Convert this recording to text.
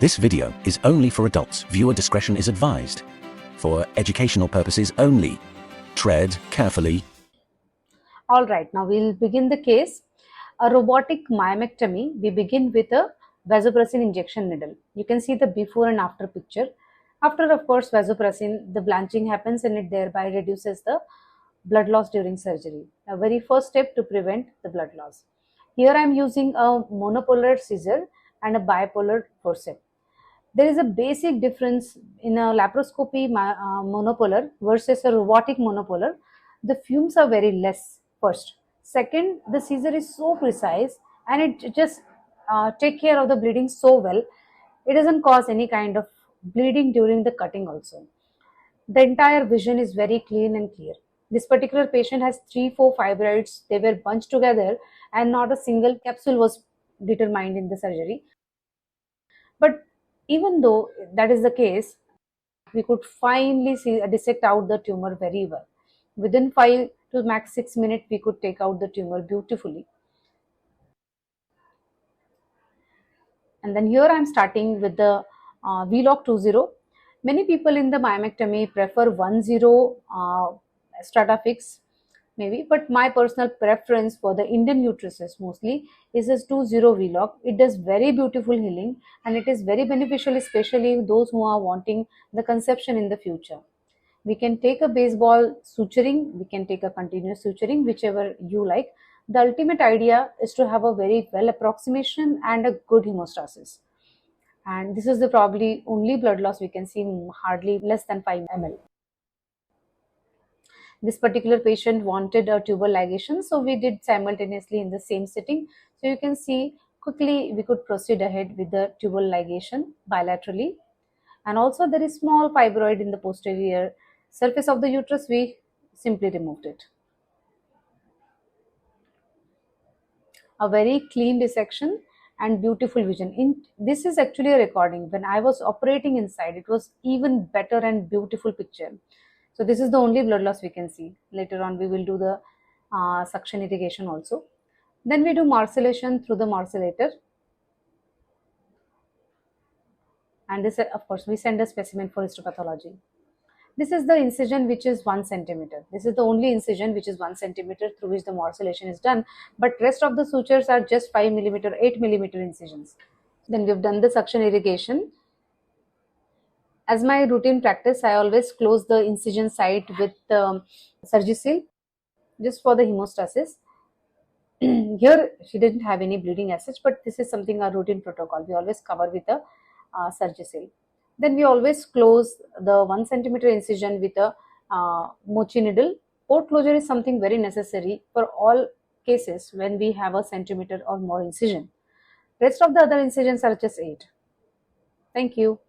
This video is only for adults. Viewer discretion is advised. For educational purposes only. Tread carefully. All right, now we'll begin the case. A robotic myomectomy. We begin with a vasopressin injection needle. You can see the before and after picture. After, of course, vasopressin, the blanching happens and it thereby reduces the blood loss during surgery. A very first step to prevent the blood loss. Here I am using a monopolar scissor and a bipolar forceps. There is a basic difference in a laparoscopy monopolar versus a robotic monopolar. The fumes are very less, first. Second, the scissor is so precise and it just take care of the bleeding so well. It doesn't cause any kind of bleeding during the cutting also. The entire vision is very clean and clear. This particular patient has 3-4 fibroids. They were bunched together and not a single capsule was determined in the surgery. But even though that is the case, we could finally dissect out the tumor very well. Within 5 to max 6 minutes, we could take out the tumor beautifully. And then here I am starting with the VLOC 20. Many people in the myomectomy prefer 10 Stratafix maybe, but my personal preference for the Indian uteruses mostly is this 20 VLOC. It does very beautiful healing and it is very beneficial, especially those who are wanting the conception in the future. We can take a baseball suturing, we can take a continuous suturing, whichever you like. The ultimate idea is to have a very well approximation and a good hemostasis. And this is the probably only blood loss we can see, hardly less than 5 ml. This particular patient wanted a tubal ligation, so we did simultaneously in the same sitting. So you can see quickly we could proceed ahead with the tubal ligation bilaterally. And also there is small fibroid in the posterior surface of the uterus. We simply removed it. A very clean dissection and beautiful vision. This is actually a recording. When I was operating inside, it was even better and beautiful picture. So this is the only blood loss we can see. Later on we will do the suction irrigation also. Then we do marcellation through the marcellator. And this, of course, we send a specimen for histopathology. This is the incision which is 1 centimeter. This is the only incision which is 1 centimeter through which the marcellation is done. But rest of the sutures are just 5 millimeter, 8 millimeter incisions. Then we have done the suction irrigation. As my routine practice, I always close the incision site with Surgisil just for the hemostasis. Here she didn't have any bleeding as such, but this is something our routine protocol. We always cover with a Surgisil. Then we always close the 1 centimeter incision with a mochi needle. Port closure is something very necessary for all cases when we have a centimeter or more incision. Rest of the other incisions are just 8. Thank you.